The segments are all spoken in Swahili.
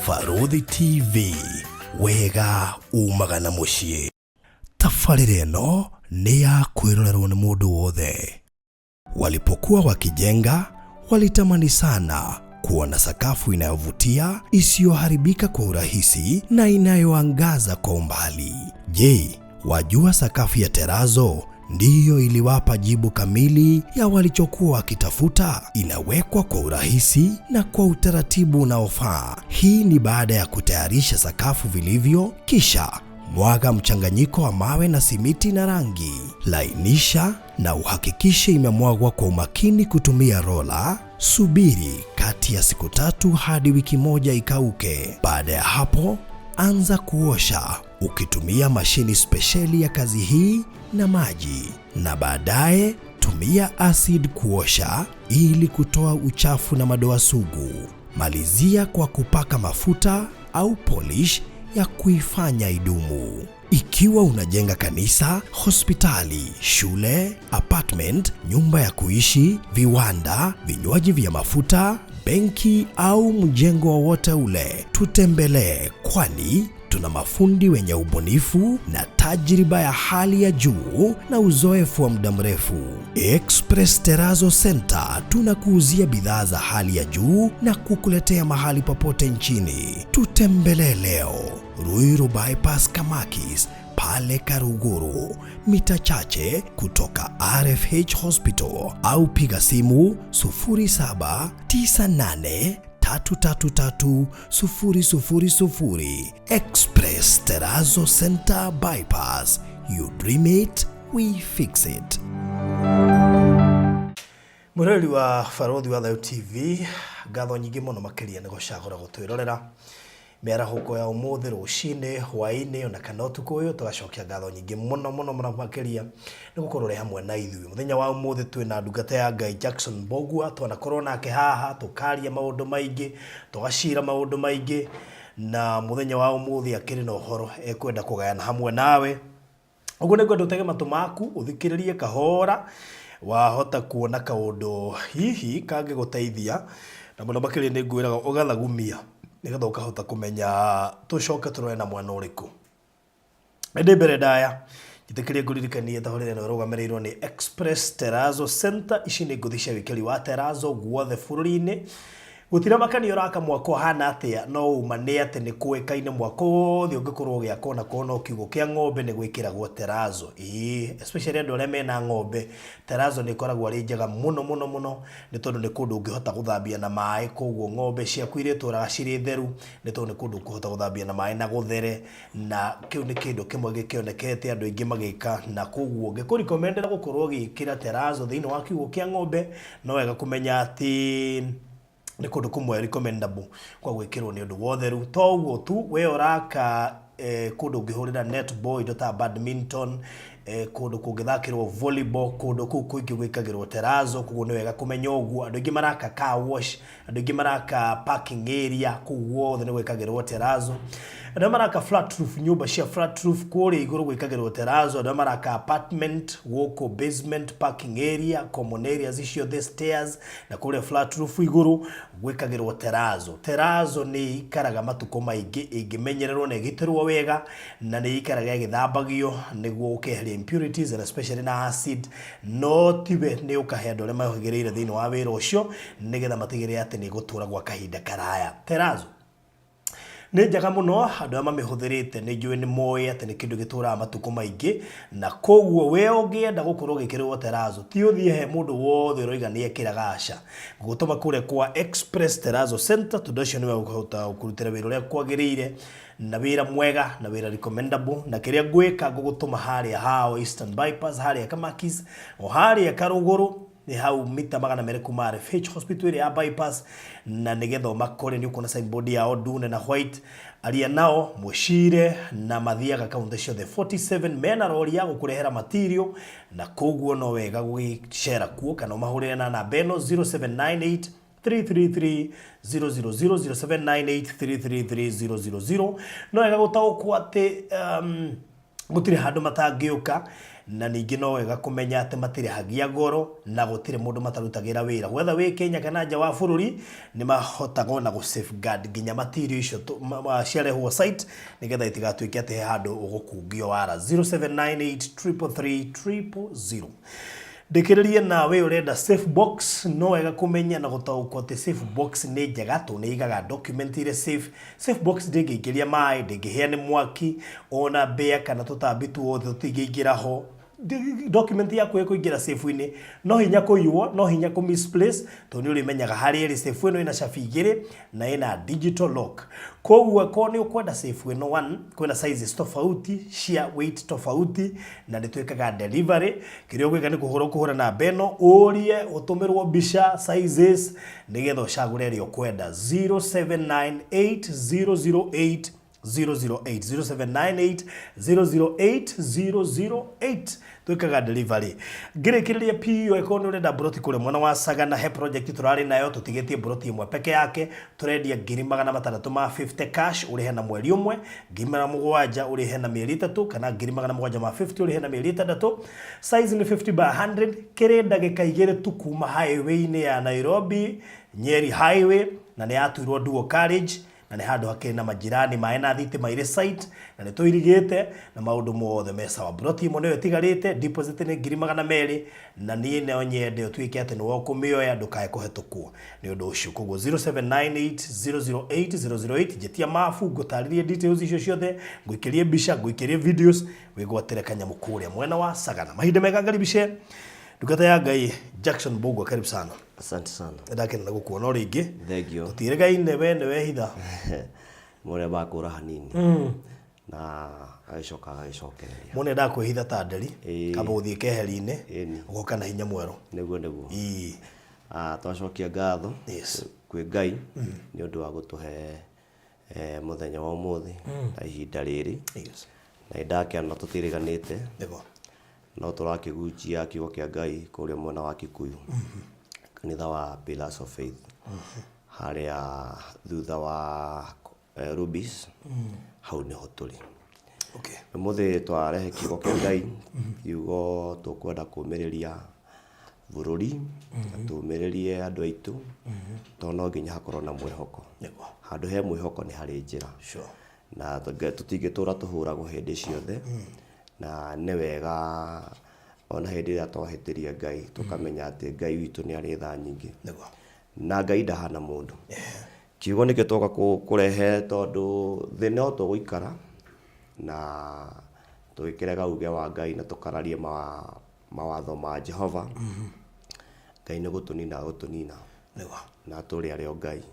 Farodhi TV, wega umaga na muciĩ. Tabarĩra ĩno nĩ ya kwĩrorerwo nĩ mũndũ wothe. Walipokuwa wakijenga, walitamani sana kuona sakafu inayovutia, isiyoharibika kwa urahisi na inayoangaza kwa umbali. Je, wajua sakafu ya terazo ndiyo iliwapa jibu kamili ya walichokuwa wakitafuta? Inawekwa kwa urahisi na kwa utaratibu unaofaa. Hii ni baada ya kutayarisha sakafu vilivyo, kisha mwaga mchanganyiko wa mawe na simiti na rangi. Lainisha na uhakikishe imemwagwa kwa umakini kutumia rola. Subiri kati ya siku 3 hadi wiki 1 ikauke. Baada ya hapo, anza kuosha ukitumia mashini spesheli ya kazi hii na maji, na baadaye tumia acid kuosha ili kutoa uchafu na madoa sugu. Malizia kwa kupaka mafuta au polish ya kuifanya idumu. Ikiwa unajenga kanisa, hospitali, shule, apartment, nyumba ya kuishi, viwanda, vinywaji vya mafuta, benki au mjengo wowote ule, tutembelee, kwani tuna mafundi wenye ubunifu na tajriba ya hali ya juu na uzoefu wa muda mrefu. Express Terazo Center tunakuuzia bidhaa za hali ya juu na kukuletea mahali popote nchini. Tutembelee leo, Ruiru Bypass Kamakis, pale Karuguru, mita chache kutoka RFH Hospital, au piga simu 0798 333 Express Terazo Center Bypass. You dream it, we fix it. Mureli wa Farodhi wa Thayũ TV, ngatho nyingĩ mũno makĩria nĩ gũcagũra gũtwĩrorera mĩarahuko ya ũmũthĩ, rũcinĩ, hwaĩ-inĩ, ona kana ũtukũ ũyũ. Tũgacokia ngatho nyingĩ mũno makĩria nĩ gũkorwo hamwe na ithuĩ. Mũthenya wa ũmũthĩ twĩna ndungata ya Ngai Jackson Mbogua, twanakorwo nake haha tũkaria maũndũ maingĩ, tũgacira maũndũ maingĩ, na mũthenya wa ũmũthĩ akĩrĩ na ũhoro ekwenda kũgayana hamwe nawe. Ũguo nĩngwenda ũtege matũ maku ũthikĩrĩrie kahora, wahota kuona kaũndũ hihi kangĩgũteithia, na mũno makĩria nĩ ngwĩraga ũgathagumia nĩgetha ũkahota kũmenya tũcoke tũrore na mwana ũrĩkũ. Ndĩ mbere ndaya njĩtĩkĩrie ngũririkanie tabarĩra ĩno ĩrũgamĩrĩirwo nĩ Express Terazo Center. Ici nĩ ngũthi cia wĩkĩri wa terazo guothe bũrũri-inĩ. Gũtira makania ũraka mwako hana atĩa, no uma nĩ atĩ nĩ kũĩkaine mwako wothe ũngĩkorwo ũgĩakwo na kuona kiugo kĩa ng'ombe nĩ gwĩkĩragwo terazo. Especially andũ arĩa mena ng'ombe, terazo nĩ ĩkoragwo arĩ njega mũno nĩ tondũ nĩ kũndũ ũngĩhota gũthambia na maĩ, koguo ng'ombe ciaku irĩtũraga cirĩ theru, nĩ tondũ nĩ kũndũ ũkũhota gũthambia na maĩ na gũthere, na kĩu nĩ kĩndũ kĩmwe gĩkĩonekete andũ aingĩ magĩka, na koguo ngĩkũrekomendera gũkorwo ũgĩkĩra terazo thĩinĩ wa kiugo kĩa ng'ombe. No wega kũmenya atĩ nĩ kũndũ kũmwe recommendable kwa gwĩkĩrwo nĩ ũndũ wa ũtheru. To ũguo tu, we ũraka kũndũ ũngĩhũrĩra netball, indo ta badminton, kũndũ kũngĩthakĩrwo volleyball, kũndũ kũu kũingĩ gwĩkagĩrwo terazo. Koguo nĩ wega kũmenya ũguo. Andũ aingĩ maraka car wash, andũ aingĩ maraka parking area, kũu guothe nĩ gwĩkagĩrwo terazo. Andũ maraka flat roof, nyũmba cia flat roof kũrĩa igũrũ gwĩkagĩrwo terazo. Andũ maraka apartment, gũkũ basement, parking area, common areas icio, the stairs, na kũrĩa flat roof igũrũ gwĩkagĩrwo terazo. Terazo nĩ ikaraga matukũ maingĩ ĩngĩmenyererwo na ĩgitĩrwo wega, na nĩ ikaraga ĩgĩthambagio nĩguo ũkeheria impurities and especially na acid. No tiwe nĩ ũkahe andũ arĩa mahĩgĩrĩire thĩinĩ wa wĩra ũcio nĩgetha matigĩrĩre atĩ nĩ gũtũra gwa kahinda karaya. Terazo nĩ njega mũno, andũ arĩa mamĩhũthĩrĩte nĩ njũĩ nĩ moĩ atĩ nĩ kĩndũ gĩtũraga matukũ maingĩ, na koguo we ũngĩenda gũkorwo gĩkĩrĩrwo terazo, ti ũthiĩ he mũndũ wothe ũroiga nĩ ekĩraga aca. Gũgũtũma kũrĩa kwa Express Terazo Center, tondũ ũcio nĩwe ũkũhota kũrutĩra wĩra ũrĩa kwagĩrĩire na wĩra mwega na wĩra recommendable. Na kĩrĩa ngwĩka ngũgũtũma harĩa hao Eastern Bypass, harĩa Kamakis, o harĩa Karuguru, ni hau mita 200 kuma RFH Hospital ya bypass, na nigetha makore ni ukona signboard ya ndune na white. Aria nao mushire na mathiaga kaunti ciothe 47 mena rori ya gũkũrehera material, na koguo no wega gũgĩcera kuo, kana ũmahũrĩre na namba ĩno 0798 333 000 0798 333 000. No wega gũtaũkwo atĩ gũtirĩ handũ matangĩũka na ningĩ no wega kũmenya atĩ matirĩhagia goro na gũtirĩ mũndũ matarutagira wĩra whether wĩ Kenya kana nja wa bũrũri nĩ mahotaga ona gũ safeguard nginya material icio ciarehwo site nĩgetha itigatuĩke atĩ he handũ ũgũkungio wara 0798333000 ndikiririe nawe urenda safe box no wega kumenya na gutaũkwo atĩ safe box nĩ njega tu nĩ igaga document ile safe box ndĩngĩingĩria maĩ ndĩngĩhĩa nĩ mwaki ona mbĩa kana tũtambi tuothe tũtingĩingĩra ho document yaku ĩkũingĩra safe-inĩ no hinya kũiywo no hinya kũ misplace to nĩ ũrĩmenyaga harĩa ĩrĩ safe ĩno ĩna cabi igĩrĩ na ĩna digital lock koguo ko nĩ ũkwenda safe ĩno one kwĩna sizes tofauti cia weight tofauti na nĩ twĩkaga delivery kĩrĩa ũgwĩka nĩ kũhũra na beno ũrie ũtũmĩrwo mbica sizes nĩgetha ũcagũre ĩrĩa ũkwenda 0798008008 0798008008 twikaga delivery ngirikiriria PO ikono urenda broti kule mwana wa Sagana he project turari nayo tutigetie broti imwe peke yake turendia ngiri 650 cash urihe na mweri umwe ngiri 700 urihe na mieri 3 kana ngiri 750 urihe na mieri 3 size ni 50 by 100 kirenda gikaigire tukuma highway ni ya Nairobi Nyeri highway na ni atuirwo dual carriage na nĩ handũ hakĩrĩ na majirani maĩ na thitima irĩ site na nĩ tũirigĩte na maũndũ mothe mesa wa broti imwe nĩyo ĩtigarĩte deposit nĩ ngiri 200 na niĩ nĩyo nyende ũtuĩke atĩ nĩwe ũkũmĩoya ndũkae kũhetũkwo nĩ ũndũ ũcio koguo 0798008008 jetia mafu ngũtarĩrie details icio ciothe ngũikĩrie mbica ngũikĩrie videos wĩgwatĩre kanyamũ kũrĩa mwena wa Sagana mahinda mega ngaribishe ndungata ya Ngai Jackson Bogwa karibu sana. Asante sana. Ndakena na gukuona ringi. Thank you. Tutiregaine we hitha. Mure bakura hanini. Na agĩcokereria. Mone ndakwĩhitha ta nderi kaba ũthiĩ keheri-inĩ ũgoka na hinya mwerũ. Nĩguo. Twacokia ngatho kwĩ Ngai nĩ ũndũ wa gũtũhe mũthenya wa ũmũthĩ na ihinda rĩrĩ. Na ndakena tũtiriganĩte. Nĩguo. No turakĩgunjia kiugo kĩa Ngai kũrĩa mwena wa Kikuyu kanitha wa Pillars of Faith harĩa thutha wa Rubis hau nĩho tũrĩ. Ũmũthĩ twarehe kiugo kĩa Ngai kiugo tũkwenda kũmĩrĩria bũrũri tũmĩrĩrie andũ aitũ tondũ no nginya hakorwo na mwĩhoko handũ he mwĩhoko nĩ harĩ njĩra na tũtingĩtũra tũhũragwo hĩndĩ ciothe na nĩ wega ona hĩndĩ ĩrĩa twahĩtĩria Ngai tũkamenya atĩ Ngai witũ nĩ arĩ tha nyingĩ na Ngai ndahana mũndũ kiugo nĩkĩo twoka kũrehe tondũ thĩ no tũgũikara na tũgĩkĩrega uge wa Ngai na tũkararie mawatho ma Jehova Ngai nĩ gũtũnina na tũrĩ arĩo Ngai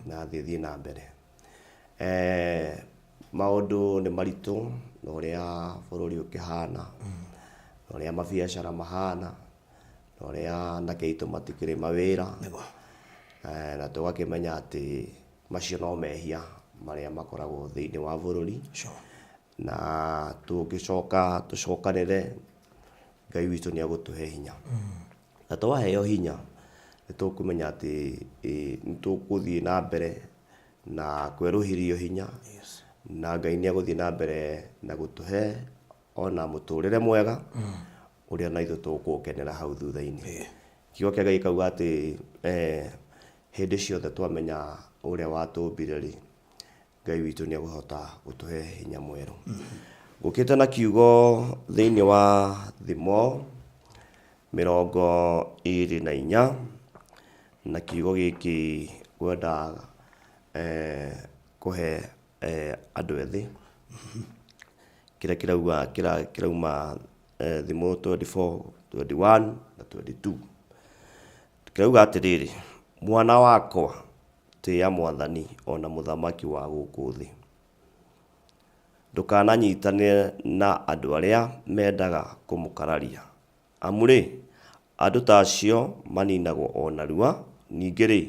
na thiĩ na mbere maũndũ nĩ maritũ na ũrĩa bũrũri ũkĩhana na ũrĩa mabiacara mahana na ũrĩa anake aitũ matikĩrĩ mawĩra na tũgakĩmenya atĩ macio no mehia marĩa makoragwo thĩinĩ wa bũrũri na tũngĩcoka tũcokanĩre Ngai witũ nĩ agũtũhe hinya na twaheo hinya nĩ tũkũmenya atĩ nĩ tũgũthiĩ na mbere na kwerũhĩrio hinya na Ngai nĩ agũthiĩ na mbere na gũtũhe ona mũtũrĩre mwega ũrĩa na ithuĩ tũgũkenera hau thutha-inĩ. Kiugo kĩa Ngai kauga atĩ hĩndĩ ciothe twamenya ũrĩa watũmbire rĩ Ngai witũ nĩ agũhota gũtũhe hinya mwerũ. Gũkĩte na kiugo thĩinĩ wa Thimo 24 na kiugo gĩkĩ kwenda kũhe andũ ethĩ kĩrĩa kĩrauma Thimo 24:21 na 22 kĩrauga atĩrĩrĩ mwana wakwa tĩĩa Mwathani ona mũthamaki wa gũkũ thĩ ndũkananyitane na andũ arĩa mendaga kũmũkararia amu rĩ andũ ta acio maninagwo o narua ningĩ rĩ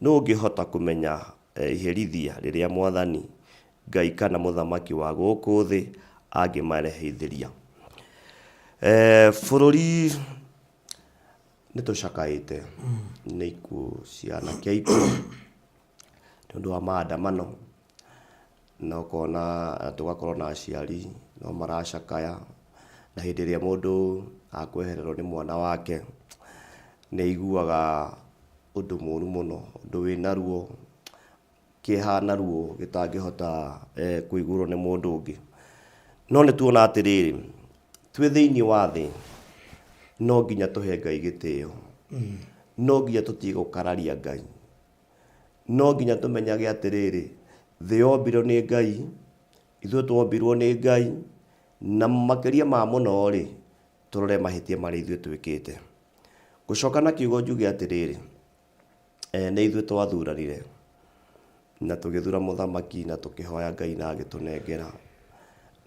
nũ ũngĩhota kũmenya iherithia rĩrĩa Mwathani Ngai kana mũthamaki wa gũkũ thĩ angĩmarehithĩria. Bũrũri nĩ tũcakaĩte nĩ ikuũ cia anake aitũ nĩ ũndũ wa maandamano na ũkona tũgakorwo na aciari no maracakaya na hĩndĩ ĩrĩa mũndũ akwehererwo nĩ mwana wake nĩ aiguaga ũndũ mũru mũno, ũndũ wĩna ruo, kĩeha na ruo gĩtangĩhota kũiguo nĩ mũndũ ũngĩ. No nĩ tuona atĩrĩrĩ, twĩ thĩinĩ wa thĩ no nginya tũhe Ngai gĩtĩo, no nginya tũtige gũkararia Ngai, no nginya tũmenyage atĩrĩrĩ, thĩ yombirwo nĩ Ngai, ithuĩ twombirwo nĩ Ngai, na makĩria ma mũno rĩ, tũrore mahĩtia marĩa ithuĩ twĩkĩte. Gũcoka na kiugo njuge atĩrĩrĩ, nĩ ithuĩ twathuranire na tũgĩthura mũthamaki na tũkĩhoya Ngai na agĩtũnengera,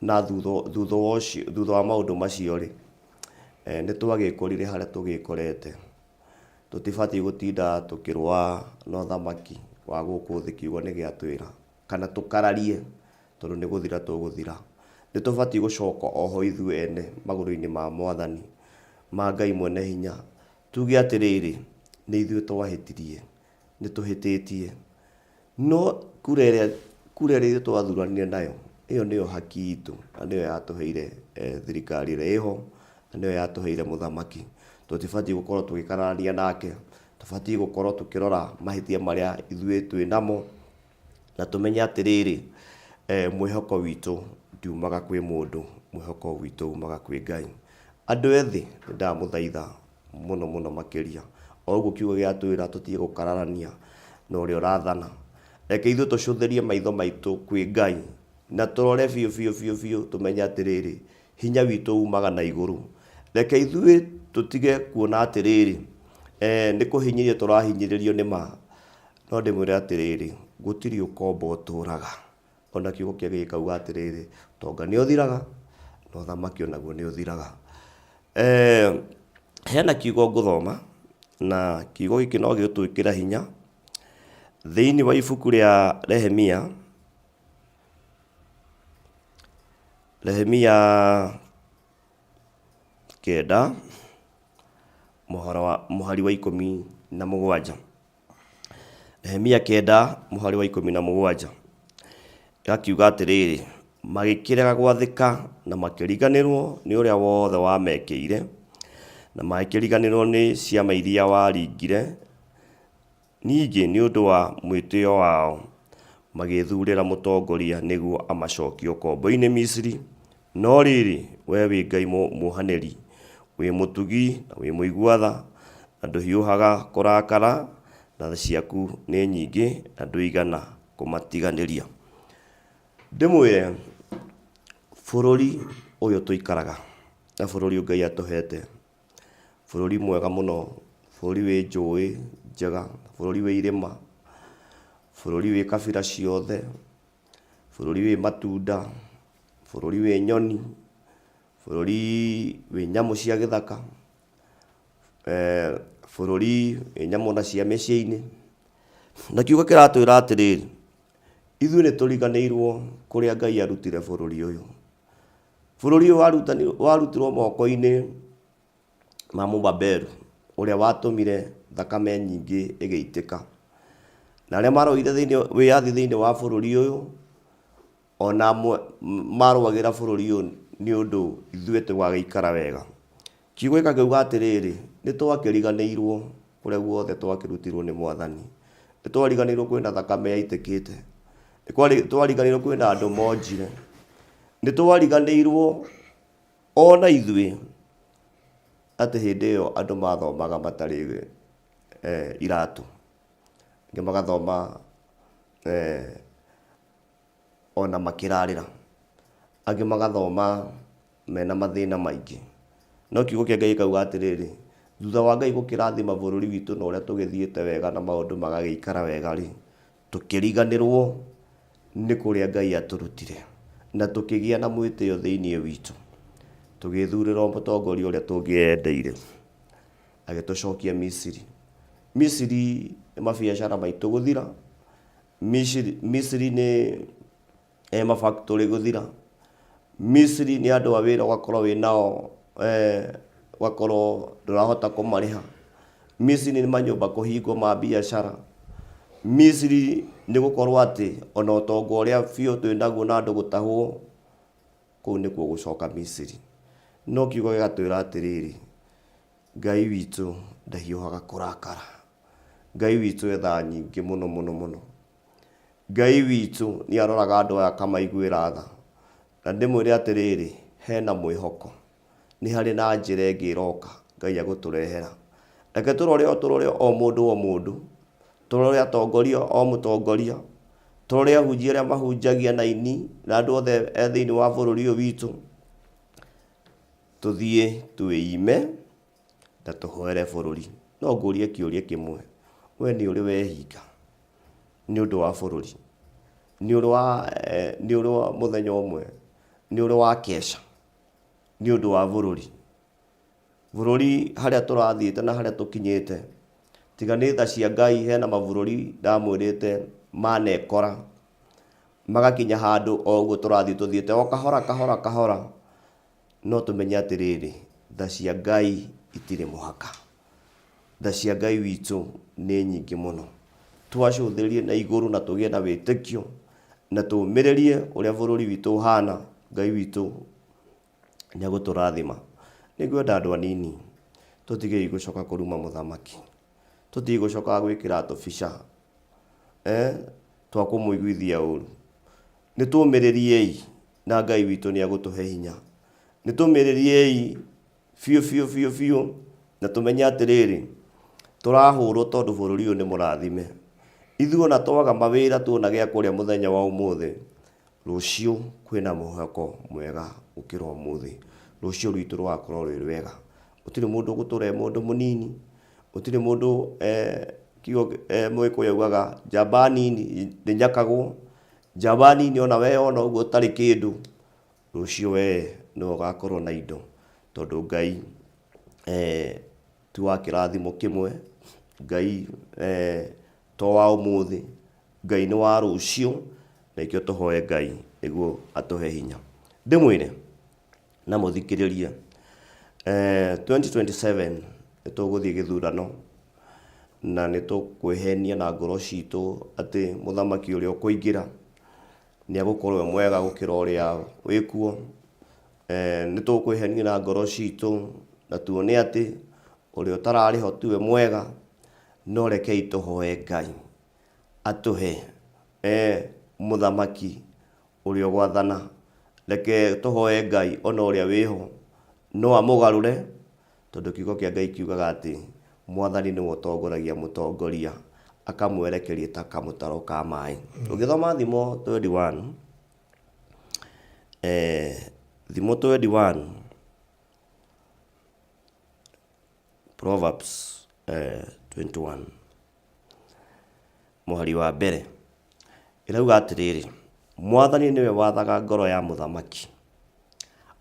na thutha wa maũndũ macio rĩ, nĩ twagĩkorire harĩa tũgĩkorete. Tũtibatiĩ gũtinda tũkĩrũa na ũthamaki wa gũkũ thĩ, kiugo nĩ gĩatwĩra, kana tũkararie tondũ nĩ gũthira tũgũthira. Nĩ tũbatiĩ gũcoka oho ithuĩ ene magũrũ-inĩ ma Mwathani, ma Ngai mwene hinya, tuge atĩrĩrĩ, nĩ ithuĩ twahĩtirie, nĩ tũhĩtĩtie, no kura ĩrĩa ithuĩ twathuranire nayo, ĩyo nĩyo haki itũ, na nĩyo yatũheire thirikari ĩrĩa ĩho, na nĩyo yatũheire mũthamaki. Tũtibatiĩ gũkorwo tũgĩkararania nake, tũbatiĩ gũkorwo tũkĩrora mahĩtia marĩa ithuĩ twĩ namo, na tũmenye atĩrĩrĩ, mwĩhoko witũ ndiumaga kwĩ mũndũ, mwĩhoko witũ umaga kwĩ Ngai. Andũ ethĩ nĩ ndamũthaitha mũno mũno makĩria, o ũguo kiugo gĩatwĩra tũtige gũkararania na ũrĩa ũrathana. Reke ithuĩ tũcũthĩrie maitho maitũ kwĩ Ngai, na tũrore biũ tũmenye atĩrĩrĩ, hinya witũ umaga na igũrũ. Reke ithuĩ tũtige kuona atĩrĩrĩ, nĩ kũhinyĩrio tũrahinyĩrĩrio nĩ ma, no ndĩmwĩre atĩrĩrĩ, gũtirĩ ũkombo ũtũraga. Ona kiugo kĩa Ngai gĩkauga atĩrĩrĩ, ũtonga nĩ ũthiraga, na ũthamaki onaguo nĩ ũthiraga. Hena kiugo ngũthoma, na kiugo gĩkĩ no gĩgũtwĩkĩra hinya thĩinĩ wa ibuku rĩa Nehemia 9 mũhari wa 17. Nehemia 9 mũhari wa 17 gakiuga atĩrĩrĩ, magĩkĩrega gwathĩka na makĩriganĩrwo nĩ ũrĩa wothe wamekĩire, na magĩkĩriganĩrwo nĩ ciama iria waringire, ningĩ nĩ ũndũ wa mwĩtĩo wao magĩthurĩra mũtongoria nĩguo amacokie ũkombo-inĩ Misiri. No rĩrĩ, wee wĩ Ngai muohanĩri, wĩ mũtugi na wĩ mũigua-tha, na ndũhiũhaga kũrakara, na tha ciaku nĩ nyingĩ na ndũigana kũmatiganĩria. Ndĩmwĩre, bũrũri ũyũ tũikaraga, na bũrũri Ngai atũhete, bũrũri mwega mũno, bũrũri wĩ njũĩ njega, bũrũri wĩ irĩma, bũrũri wĩ kabira ciothe, bũrũri wĩ matunda, bũrũri wĩ nyoni, bũrũri wĩ nyamũ cia gĩthaka, bũrũri wĩ nyamũ na cia mĩciĩ-inĩ. Na kiugo kĩratwĩra atĩrĩrĩ, ithuĩ nĩ tũriganĩirwo kũrĩa Ngai arutire bũrũri ũyũ. Bũrũri ũyũ warutirwo moko-inĩ ma Mũbaberu, ũrĩa watũmire thakame nyingĩ ĩgĩitĩka, na arĩa maroire wĩyathi thĩinĩ wa bũrũri ũyũ, ona marũagĩra bũrũri ũyũ nĩ ũndũ ithuĩ tũgagĩikara wega. Kiugo gĩkauga atĩrĩrĩ, nĩ twakĩriganĩirwo kũrĩa guothe twakĩrutirwo nĩ Mwathani, nĩ twariganĩirwo kwĩna thakame yaitĩkĩte, nĩ twariganĩirwo kwĩna andũ monjire, nĩ twariganĩirwo ona ithuĩ atĩ hĩndĩ ĩyo andũ mathomaga matarĩ iratũ, angĩ magathoma ona makĩrarĩra, angĩ magathoma mena mathĩna maingĩ. No kiugo kĩa Ngai kauga atĩrĩrĩ, thutha wa Ngai gũkĩrathima bũrũri witũ na ũrĩa tũgĩthiĩte wega na maũndũ magagĩikara wega rĩ, tũkĩriganĩrwo nĩ kũrĩa Ngai atũrutire, na tũkĩgĩa na mwĩtĩo thĩinĩ witũ, tũgĩthurĩra mũtongoria ũrĩa tũngĩendeire, agĩtũcokia Misiri. Misiri nĩ mabiacara maitũ gũthira, Misiri nĩ mafactory gũthira, Misiri nĩ andũ a wĩra ũgakorwo wĩnao ũgakorwo ndũrahota kũmarĩha, Misiri nĩ manyũmba kũhingwo ma biacara, Misiri nĩ gũkorwo atĩ ona ũtonga ũrĩa biũ twĩnaguo na andũ gũtahwo, kũu nĩkuo gũcoka Misiri. no kiugo gigatwira atiriri Ngai witu ndahiuhaga kurakara Ngai witu etha nyingi muno muno muno Ngai witu ni aroraga andu aya kamaiguira tha na ndimwire atiriri hena mwihoko ni hari na njira ingi iroka Ngai aguturehera reke turore o mundu turore atongoria o mutongoria turore ahunjia aria mahunjagia na ini na andu othe thiini wa bururi witu tuthie tuime na tuhoere bururi no ngurie kiuria kimwe we ni uri wehinga ni undu wa bururi ni uri wa muthenya umwe ni uri wa kesha ni undu wa bururi haria turathiite na haria tukinyite tiga ni tha cia Ngai hena mabururi ndamwirite manekora magakinya handu o uguo turathi tuthiite o kahora no tumenya atiriri tha cia Ngai itire muhaka tha cia Ngai witu ni nyingi muno twacuthirie na iguru na tugie na witikio na tumiririe uria bururi witu hana Ngai witu ni aguturathima ningwenda andu anini tutige gucoka kuruma muthamaki tutige gucoka gwikira tubica twakumuiguithia uru ni tumiririei na Ngai witu ni agutuhe hinya ni tumiririei fiu na tumenya atiriri turahurwo tondu bururi uyu ni murathime ithuo na twaga mawira tuona gia kuria muthenya wa umuthi rucio kwina muhako mwega ukira umuthi rucio rwitu rwakorwo rwi rwega utire mundu guture mundu munini utire mundu mwiko yugaga jabani ni nyakagwo jabani ni ona we ona uguo tari kindu rucio we no gakorwo na indo tondu Ngai tu wa kirathimo kimwe Ngai to wa umuthi Ngai ni wa rucio na ikio tuhoe Ngai niguo atuhe hinya ndimwire na muthikiririe 2027 tuguthie githurano na nitukwihenia na ngoro citu ati muthamaki uria ukuingira ni agukorwo mwega gukira uria wikuo nitukwihenia na ngoro citu na tuone ati uria utarari ho tiwe mwega no rekei tuhoe Ngai atuhe muthamaki uria gwathana reke tuhoe Ngai ona uria wiho no amugarure tondu kiugo kia Ngai kiugaga ati mwathani ni utongoragia mutongoria akamwerekeria ta kamutaro ka mai ugithoma thimo 21 thimo 21 Proverbs 21 muhari wa mbere irauga atiriri mwathani niwe wathaga ngoro ya muthamaki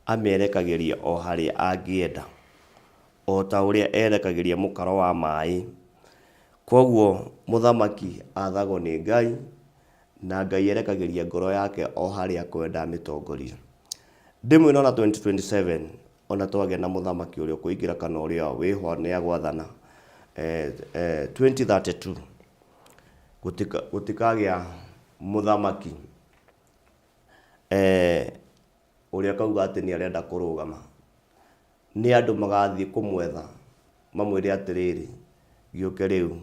amerekagiria o haria angienda o ta uria erekagiria mukaro wa mai koguo muthamaki athagwo ni Ngai na Ngai erekagiria ngoro yake o haria kwenda mitongoria ndimwina na 2027 ona twage na muthamaki uria kuingira kana uria wiho ni agwathana 2032 gutikagia muthamaki uria kauga ati ni arenda kurugama ni andu magathie kumwetha mamwire atiriri giuke riu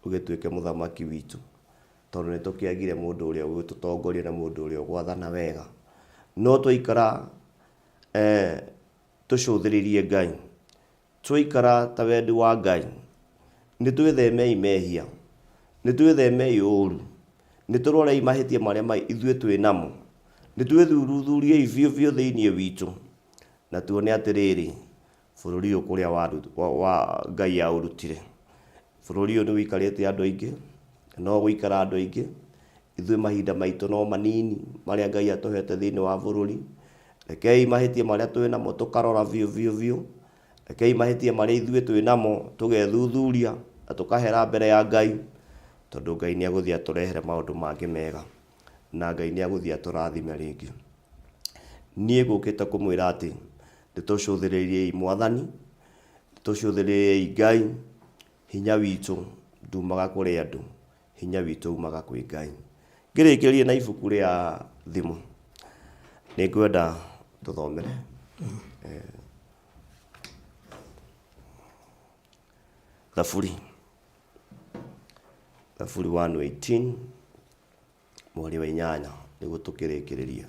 ugituike muthamaki witu tondu ni tukiagire mundu uria ugututongoria na mundu uria gwathana wega no tuikara tucuthiririe Ngai tuikara ta wendi wa Ngai ni twitheme imehia ni twitheme uru ni turore imahitie maria mai ithue twinamo ni twithuruthurie ivyo thiini witu na tuone atiriri bururi ukuria wa Ngai ya urutire bururi ni wikarite andu aingi no guikara andu aingi ithue mahinda maitu no manini maria Ngai atuhete thiini wa bururi rekei mahitie maria twinamo tukarora vyo rekei mahitie maria ithue twinamo tugethuthuria na tukahera mbere ya Ngai tondu Ngai ni aguthia aturehere maundu mangi mega na Ngai ni aguthia aturathime ringi nie gukite kumwira ati nitucuthiririe mwathani tucuthiririe Ngai hinya witu ndumaga kuri andu hinya witu umaga kwi Ngai ngirikirie na ibuku ria thimu ni ngwenda tuthomere Thafuri 118 mweri wa inyanya niguo tukirikireria.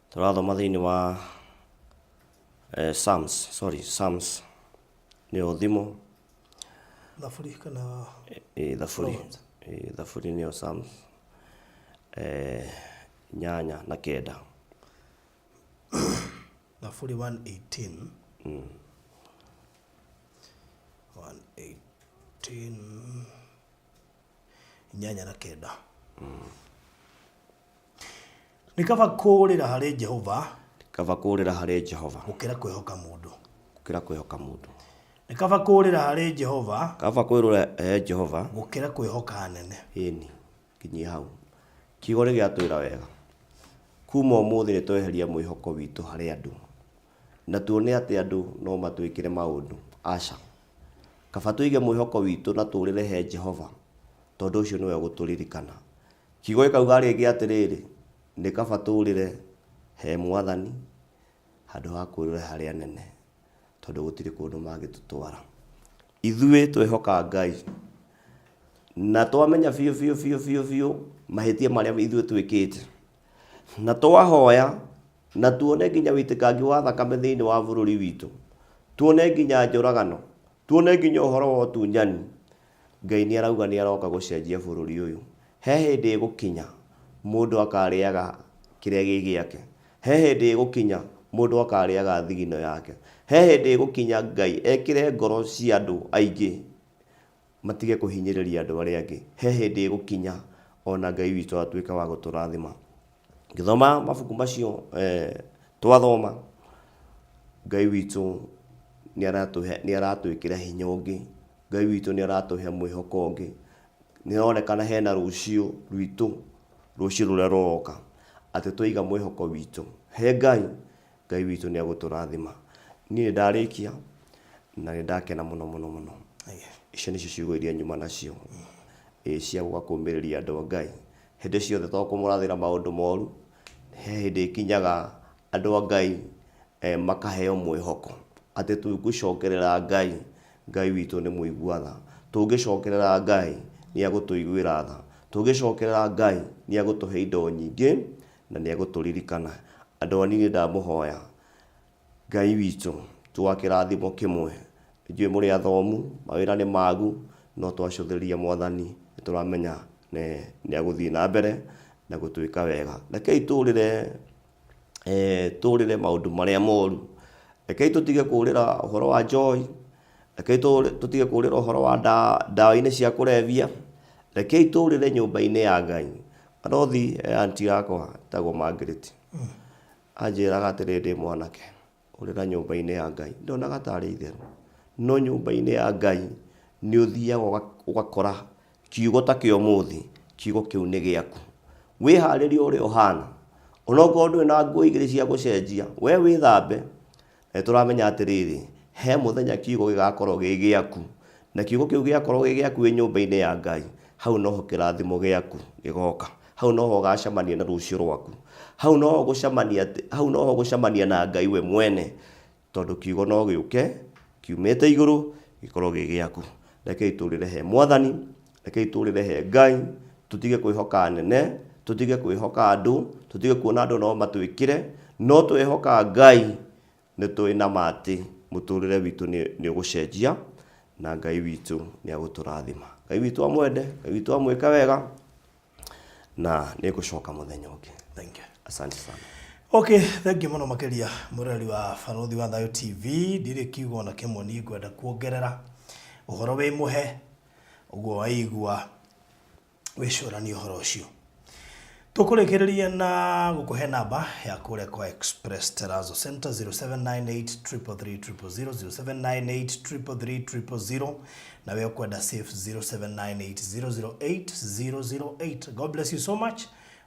Turathoma thiini wa Psalms ni uthimo. Thafuri kana Thafuri ni Psalms nyanya na kenda. Thafuri 118 nyanya na kenda. Nikaba kurira hari Jehova, gukira kwihoka mundu. Nikaba kurira hari Jehova, gukira kwihoka anene. Ini kinyia hau kigore giatwira wega kuma umuthi ni tweheria mwihoko witu hari andu na tuone ati andu no matwikire maundu. Aca kaba tuige mwihoko witu na turire he Jehova, tondu ucio niwe guturirikana. Kigo ikauga ringi atiriri ni kaba turire he Mwathani handu ha kwirira hari anene, tondu gutiri kundu magitutwara. Ithuĩ twehoka Ngai na twamenya biũ mahitia maria ithuĩ twikite, na twahoya na tuone nginya witikangi wa thakame thiini wa bururi witu, tuone nginya njuragano, tuone nginya uhoro wa utunyani. Ngai ni arauga ni aroka gucenjia bururi uyu. He hindi igukinya mundu akariaga kiria gigiake, he hindi igukinya mundu akariaga thigino yake, he hindi igukinya Ngai ekire ngoro cia andu aingi matige kuhinyiriria andu aria angi. He hindi igukinya ona Ngai witu atuika wa guturathima. Ngithoma mabuku macio twathoma, Ngai witu ni aratwikira hinya ungi, Ngai witu ni aratuhe mwihoko ungi. Nionekana hena rucio rwitu, rucio ruria roka ati twiga mwihoko witu he Ngai witu ni aguturathima. Ni ndarikia na ni ndakena muno. Icio nicio ciugo iria nyuma nacio cia gukakumiriria andu Ngai. Hindi ciothe twakumurathira maundu moru, he hindi ikinyaga andu Ngai makaheo mwihoko ati tugucokerera Ngai witu ni muiguatha. Tungicokerera Ngai ni agutuiguira tha, tungicokerera Ngai ni agutuhe indo nyingi na ni aguturirikana. Andu anini ndamuhoya Ngai witu twakirathimo kimwe. Njui muri athomu, mawira ni magu, no twacuthiria Mwathani turamenya ni aguthii na mbere na gutwika wega. Rekei turire maundu maria moru. Rekei tutige kurira uhoro wa joy. Rekei tutige kurira uhoro wa ndawa-ini cia kurevia. Rekei turire nyumba-ini ya Ngai. Arothi anti yakwa tagwo Margaret anjiraga atiri ndi mwanake urira nyumba-ini ya Ngai ndonaga tari itheru, no nyumba-ini ya Ngai ni uthiaga ugakora kiugo ta kio muthi, kiugo kiu ni giaku. Wiharirie uri ohana onokorwo ndwi na nguo igiri cia gucenjia, we withambe. Turamenya atiriri he muthenya kiugo gigakorwo gi giaku, na kiugo kiu giakorwo gi giaku nyumba-ini ya Ngai, hau noho kirathimo giaku gigoka, hau noho ugacemania na rucio rwaku, hau noho gucemania na Ngai we mwene, tondu kiugo no giuke kiumite iguru gikorwo gi giaku. Rekei turire he Mwathani, rekei turire he Ngai, tutige kwihoka anene, tutige kwihoka andu, tutige kuona andu no matwikire, no twihoka Ngai. Ni twina mati muturire witu ni ugucenjia na Ngai witu ni aguturathima. Ngai witu amwende, Ngai witu amwika wega na ni gucoka muthenya ungi. Thank you. Asante sana. Okay, thank you muno makiria murari wa Barothi wa Thayo TV. Ndire kiugo na kimwe ni ngwenda kuongerera uhoro wi muhe uguo waigua wicurani uhoro ucio. Tukurekereria na gukuhe namba ya kure kwa Express Terazo Center 0798330007983300 na wewe kwenda safe 0798008008. God bless you so much.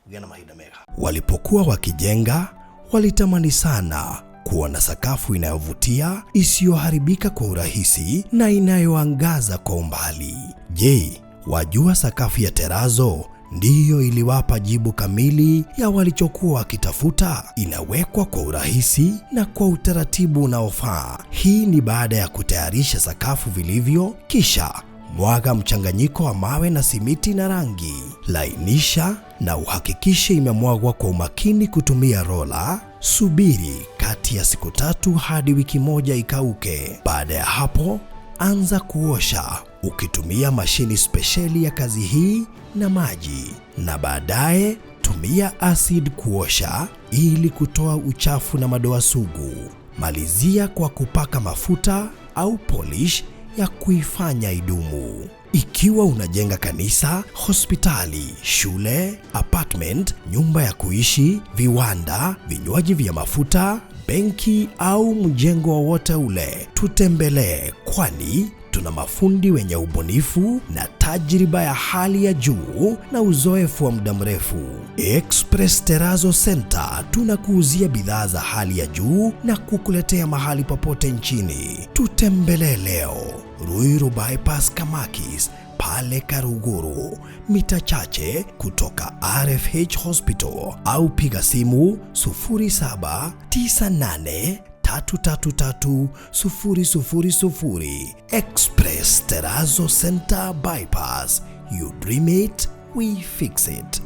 Ugana mahinda mega. Walipokuwa wakijenga, walitamani sana kuwa na sakafu inayovutia, isiyoharibika kwa urahisi na inayoangaza kwa umbali. Je, wajua sakafu ya Terazo ndiyo iliwapa jibu kamili ya walichokuwa wakitafuta? Inawekwa kwa urahisi na kwa utaratibu unaofaa. Hii ni baada ya kutayarisha sakafu vilivyo, kisha mwaga mchanganyiko wa mawe na simiti na rangi. Lainisha na uhakikishe imemwagwa kwa umakini kutumia rola. Subiri kati ya siku 3 hadi wiki 1 ikauke. Baada ya hapo, anza kuosha ukitumia mashini spesheli ya kazi hii na maji, na baadaye tumia acid kuosha ili kutoa uchafu na madoa sugu. Malizia kwa kupaka mafuta au polish ya kuifanya idumu. Ikiwa unajenga kanisa, hospitali, shule, apartment, nyumba ya kuishi, viwanda, vinywaji vya mafuta, benki au mjengo wowote ule, tutembelee, kwani tuna mafundi wenye ubunifu na tajriba ya hali ya juu na uzoefu wa muda mrefu. Express Terazo Center tunakuuzia bidhaa za hali ya juu na kukuletea mahali popote nchini. Tutembelee leo, Ruiru Bypass Kamakis, pale Karuguru, mita chache kutoka RFH Hospital, au piga simu 0798 333 000. Express Terazo Center Bypass. You dream it, we fix it.